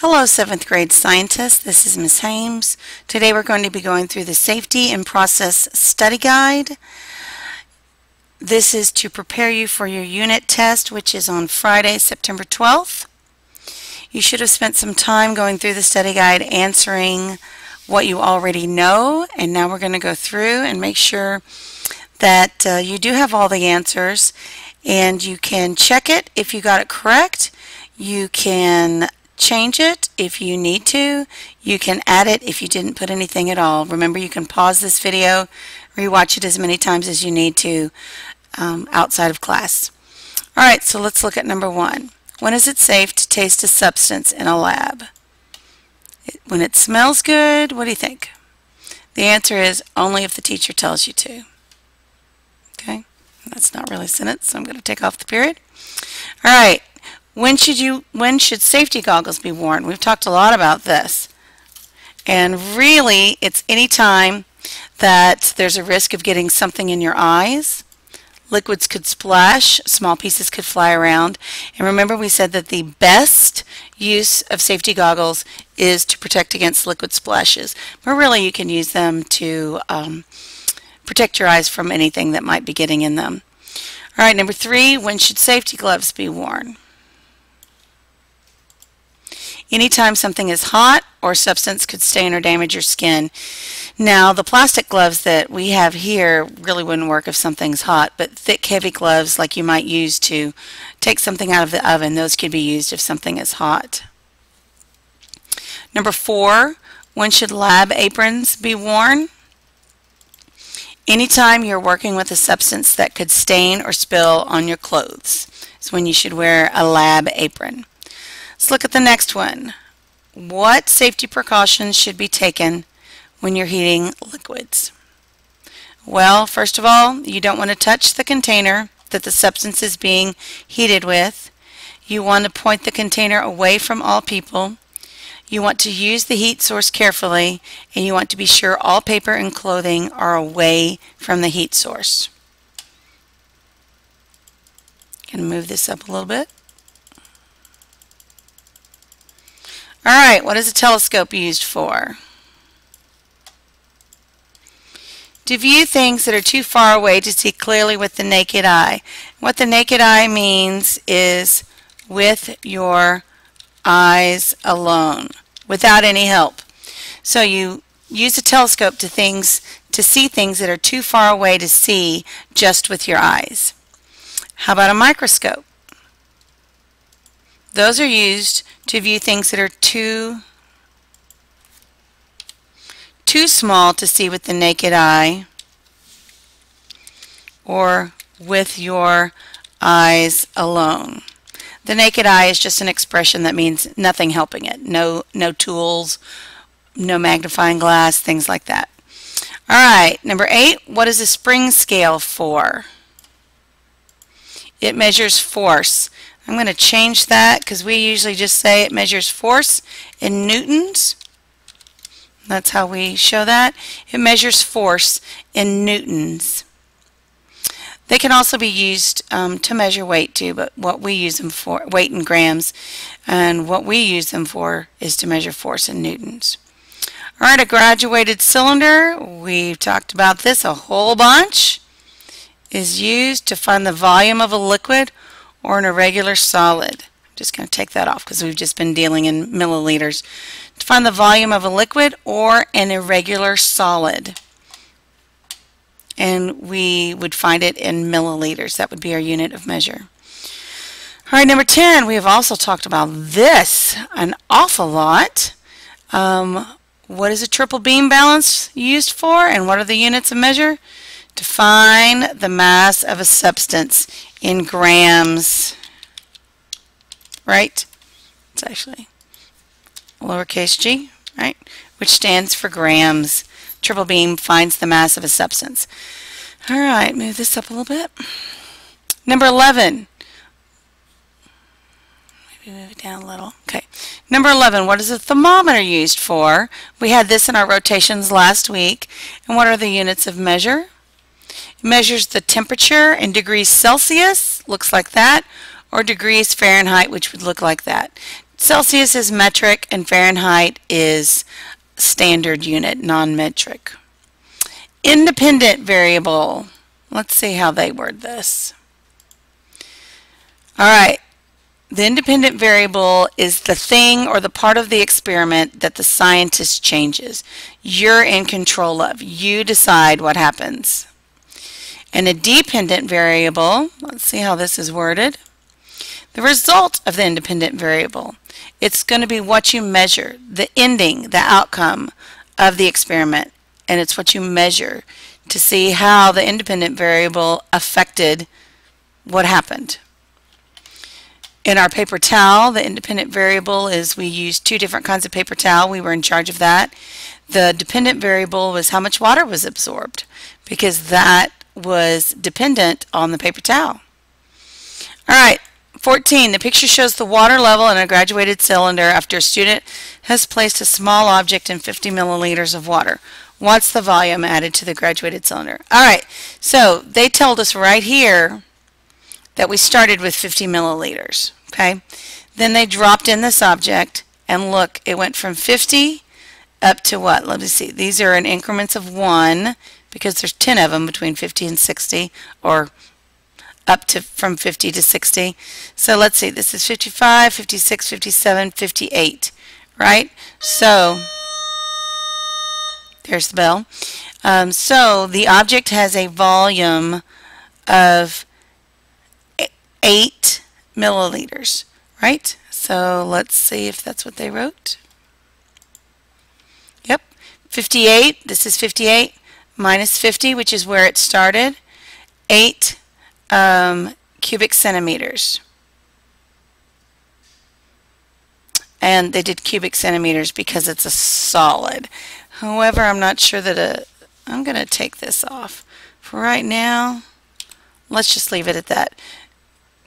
Hello, 7th grade scientists. This is Ms. Hames. Today we're going to be going through the Safety and Process Study Guide. This is to prepare you for your unit test, which is on Friday, September 12th. You should have spent some time going through the study guide answering what you already know, and now we're going to go through and make sure that you do have all the answers, and you can check it if you got it correct. You can change it if you need to. You can add it if you didn't put anything at all. Remember, you can pause this video, rewatch it as many times as you need to outside of class. Alright, so let's look at number 1. When is it safe to taste a substance in a lab? When it smells good, what do you think? The answer is only if the teacher tells you to. Okay, that's not really a sentence, so I'm going to take off the period. Alright. When should safety goggles be worn? We've talked a lot about this. And really, it's any time that there's a risk of getting something in your eyes. Liquids could splash, small pieces could fly around. And remember, we said that the best use of safety goggles is to protect against liquid splashes. But really, you can use them to protect your eyes from anything that might be getting in them. All right, number 3, when should safety gloves be worn? Anytime something is hot or substance could stain or damage your skin. Now, the plastic gloves that we have here really wouldn't work if something's hot, but thick, heavy gloves like you might use to take something out of the oven, those could be used if something is hot. Number 4, when should lab aprons be worn? Anytime you're working with a substance that could stain or spill on your clothes is when you should wear a lab apron. Let's look at the next one. What safety precautions should be taken when you're heating liquids? Well, first of all, you don't want to touch the container that the substance is being heated with. You want to point the container away from all people. You want to use the heat source carefully, and you want to be sure all paper and clothing are away from the heat source. Going to move this up a little bit. Alright, what is a telescope used for? To view things that are too far away to see clearly with the naked eye. What the naked eye means is with your eyes alone, without any help. So you use a telescope to see things that are too far away to see just with your eyes. How about a microscope? Those are used to view things that are too small to see with the naked eye or with your eyes alone. The naked eye is just an expression that means nothing helping it. No tools, no magnifying glass, things like that. Alright, number 8, what is a spring scale for? It measures force. I'm going to change that because we usually just say it measures force in newtons. That's how we show that. It measures force in newtons. They can also be used to measure weight too, but what we use them for, weight in grams, and what we use them for is to measure force in newtons. Alright, a graduated cylinder, we've talked about this a whole bunch, is used to find the volume of a liquid or an irregular solid. I'm just going to take that off because we've just been dealing in milliliters. To find the volume of a liquid or an irregular solid. And we would find it in milliliters. That would be our unit of measure. Alright, number 10, we have also talked about this an awful lot. What is a triple beam balance used for, and what are the units of measure? To find the mass of a substance in grams, right? It's actually lowercase g, right? Which stands for grams. Triple beam finds the mass of a substance. All right, move this up a little bit. Number 11. Maybe move it down a little. Okay. Number 11, what is a thermometer used for? We had this in our rotations last week. And what are the units of measure? It measures the temperature in degrees Celsius, looks like that, or degrees Fahrenheit, which would look like that. Celsius is metric and Fahrenheit is standard unit, non-metric. Independent variable. Let's see how they word this. All right. The independent variable is the thing or the part of the experiment that the scientist changes. You're in control of. You decide what happens. And a dependent variable, let's see how this is worded. The result of the independent variable. It's going to be what you measure, the ending, the outcome of the experiment. And it's what you measure to see how the independent variable affected what happened. In our paper towel, the independent variable is we used 2 different kinds of paper towel. We were in charge of that. The dependent variable was how much water was absorbed because that was dependent on the paper towel. All right, 14. The picture shows the water level in a graduated cylinder after a student has placed a small object in 50 milliliters of water. What's the volume added to the graduated cylinder? All right, so they told us right here that we started with 50 milliliters. Okay, then they dropped in this object and look, it went from 50 up to what? Let me see. These are in increments of 1 because there's 10 of them between 50 and 60, or up to from 50 to 60. So let's see. This is 55, 56, 57, 58, right? So there's the bell. So the object has a volume of 8 milliliters, right? So let's see if that's what they wrote. Yep, 58, this is 58 minus 50, which is where it started, 8 cubic centimeters. And they did cubic centimeters because it's a solid. However, I'm not sure that I'm going to take this off. For right now, let's just leave it at that.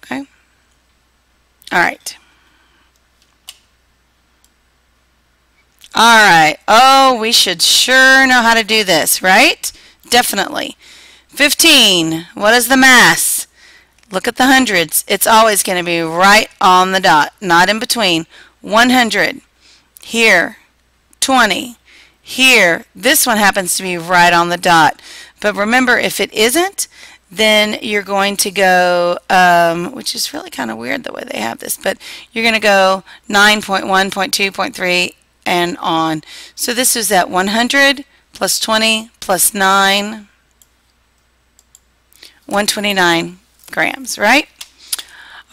Okay. All right. All right. Oh, we should sure know how to do this, right? Definitely. 15. What is the mass? Look at the hundreds. It's always going to be right on the dot, not in between. 100. Here. 20. Here. This one happens to be right on the dot. But remember, if it isn't, then you're going to go, which is really kind of weird the way they have this, but you're going to go 9.1, 0.2, 0.3, and on. So this is at 100 plus 20 plus 9, 129 grams, right?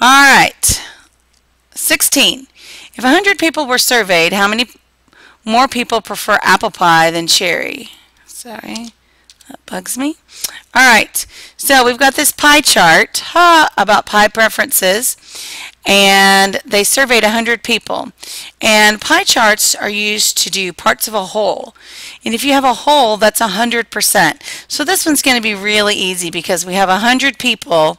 All right. 16. If 100 people were surveyed, how many more people prefer apple pie than cherry? Sorry. That bugs me. All right, so we've got this pie chart about pie preferences, and they surveyed 100 people. And pie charts are used to do parts of a whole. And if you have a whole, that's 100%. So this one's going to be really easy because we have 100 people,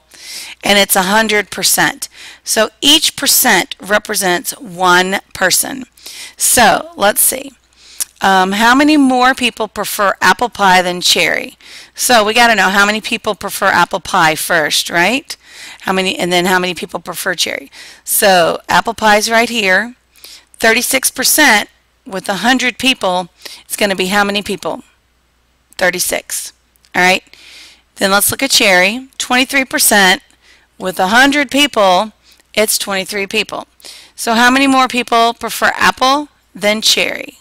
and it's 100%. So each percent represents one person. So let's see. How many more people prefer apple pie than cherry? So we got to know how many people prefer apple pie first, right? How many, and then how many people prefer cherry? So apple pie's right here. 36% with 100 people, it's going to be how many people? 36. All right. Then let's look at cherry. 23% with 100 people, it's 23 people. So how many more people prefer apple than cherry?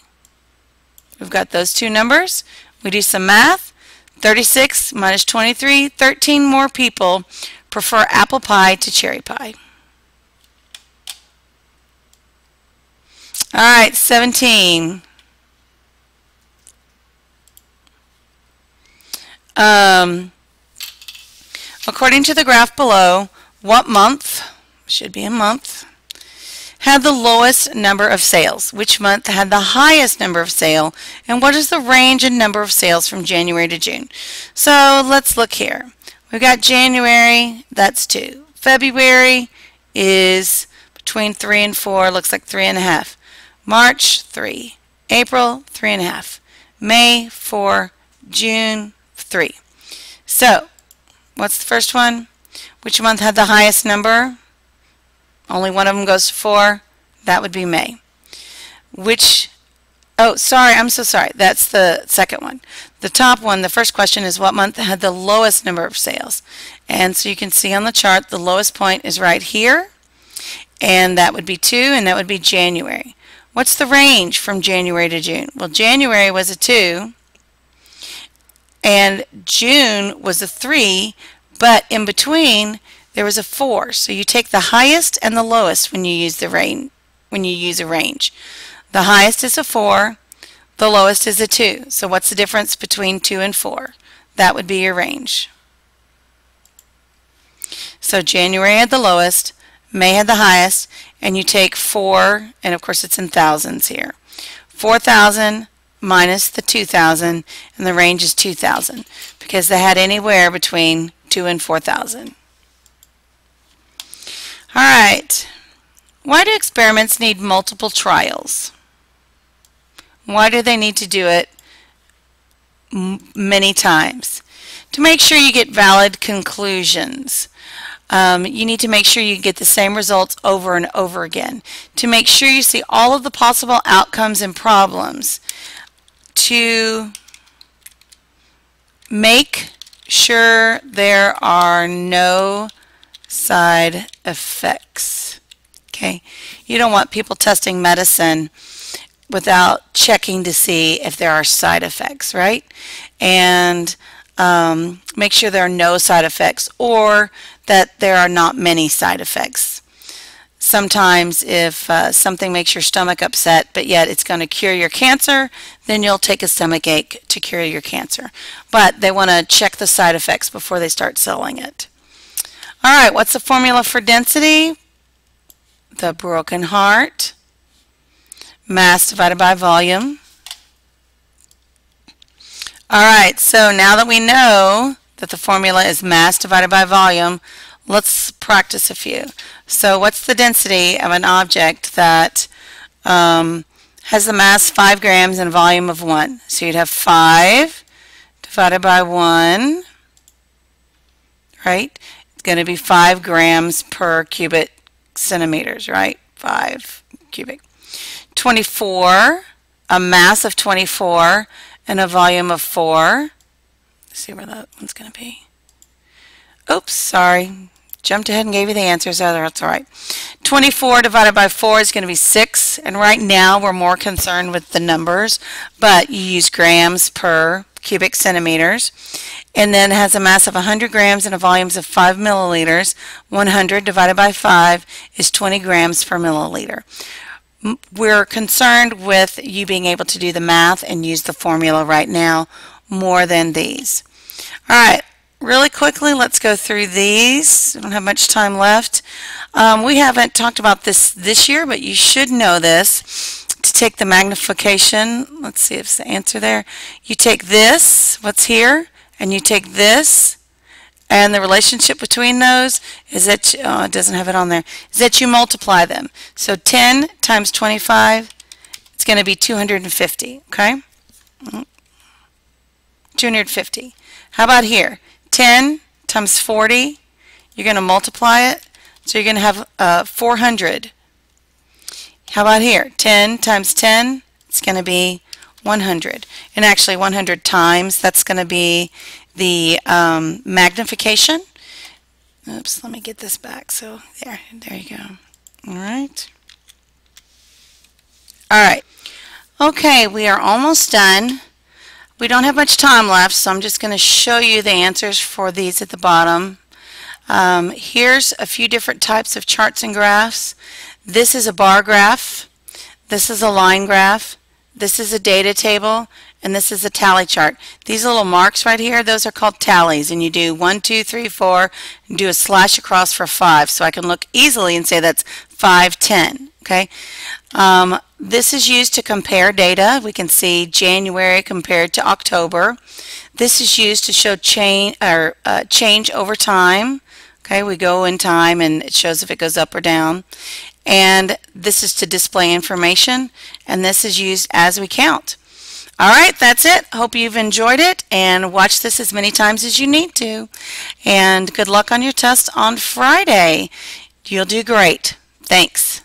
We've got those two numbers. We do some math. 36 minus 23, 13 more people prefer apple pie to cherry pie. All right, 17. According to the graph below, what month, should be a month, had the lowest number of sales? Which month had the highest number of sales? And what is the range in number of sales from January to June? So let's look here. We've got January, that's 2. February is between 3 and 4, looks like 3.5. March, 3. April, 3.5. May, 4. June, 3. So, what's the first one? Which month had the highest number? Only one of them goes to 4. That would be May. Which, oh, sorry, I'm so sorry. That's the second one. The top one, the first question is what month had the lowest number of sales? And so you can see on the chart the lowest point is right here. And that would be 2, and that would be January. What's the range from January to June? Well, January was a 2, and June was a 3, but in between there was a 4. So you take the highest and the lowest when you use the range. The highest is a 4, the lowest is a 2. So what's the difference between 2 and 4? That would be your range. So January had the lowest, May had the highest, and you take 4, and of course it's in thousands here. 4,000 minus the 2,000, and the range is 2,000 because they had anywhere between 2 and 4,000. All right. Why do experiments need multiple trials? Why do they need to do it many times? To make sure you get valid conclusions. You need to make sure you get the same results over and over again. To make sure you see all of the possible outcomes and problems. To make sure there are no side effects. Okay? You don't want people testing medicine without checking to see if there are side effects, right? And make sure there are no side effects, or that there are not many side effects. Sometimes if something makes your stomach upset, but yet it's going to cure your cancer, then you'll take a stomach ache to cure your cancer. But they want to check the side effects before they start selling it. All right, what's the formula for density? The broken heart. Mass divided by volume. All right, so now that we know that the formula is mass divided by volume, let's practice a few. So what's the density of an object that has the mass 5 grams and a volume of 1? So you'd have 5 divided by 1, right? It's going to be 5 grams per cubic centimeters, right? 5 cubic. 24, a mass of 24 and a volume of 4. Let's see where that one's going to be. Oops, sorry. Jumped ahead and gave you the answers. Oh, that's all right. 24 divided by 4 is going to be 6. And right now we're more concerned with the numbers, but you use grams per cubic centimeters. And then it has a mass of 100 grams and a volume of 5 milliliters. 100 divided by 5 is 20 grams per milliliter. We're concerned with you being able to do the math and use the formula right now more than these. All right, really quickly, let's go through these. We don't have much time left. We haven't talked about this year, but you should know this. To take the magnification, let's see if it's the answer there. You take this, what's here, and you take this, and the relationship between those is that, it doesn't have it on there, is that you multiply them. So 10 times 25, it's going to be 250, okay? 250. How about here? 10 times 40, you're going to multiply it, so you're going to have 400. How about here? 10 times 10, it's going to be 100. And actually 100 times, that's going to be the magnification. Oops, let me get this back. So there you go. All right. All right. Okay, we are almost done. We don't have much time left, so I'm just going to show you the answers for these at the bottom. Here's a few different types of charts and graphs. This is a bar graph. This is a line graph. This is a data table. And this is a tally chart. These little marks right here, those are called tallies. And you do 1, 2, 3, 4, and do a slash across for 5. So I can look easily and say that's 5, 10. Okay. This is used to compare data. We can see January compared to October. This is used to show change over time. Okay, we go in time and it shows if it goes up or down. And this is to display information, and this is used as we count. All right, that's it. Hope you've enjoyed it, and watch this as many times as you need to. And good luck on your test on Friday. You'll do great. Thanks.